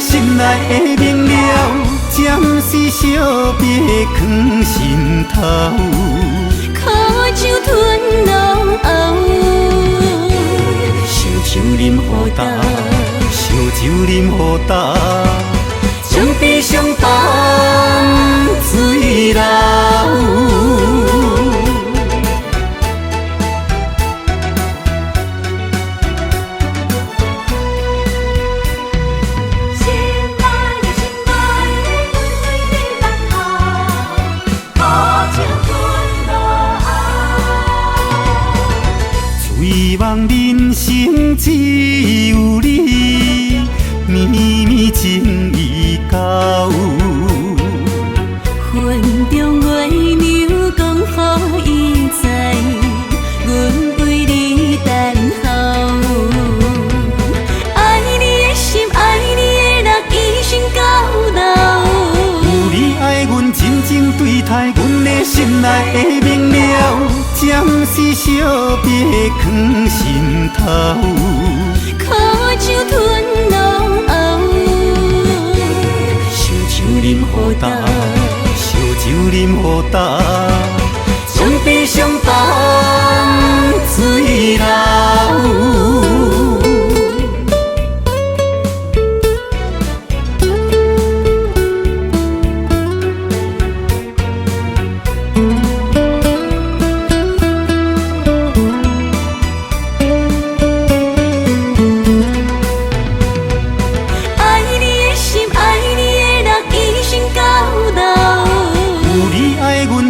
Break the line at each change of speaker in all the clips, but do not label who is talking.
心内的明了，暂时惜别藏心头。
苦酒吞落喉，烧酒饮好干，
烧酒饮好干，
将悲伤放水流。
希望人生只有你，绵绵情意到。
云中月娘讲予伊知，阮为你等候。爱你的心，爱你的人，一生到老。
有你爱阮真情对待，阮的心内的明了，暂时惜别藏心头。
苦酒吞落喉，烧酒饮好干，
烧酒饮好干，
将悲伤放水流。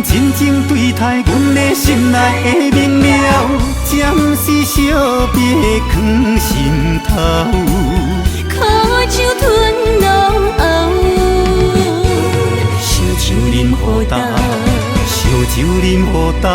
真情对待，阮的心内的明了，暂时惜别藏心头。
苦酒吞落喉，烧酒饮好干，
烧酒饮好干。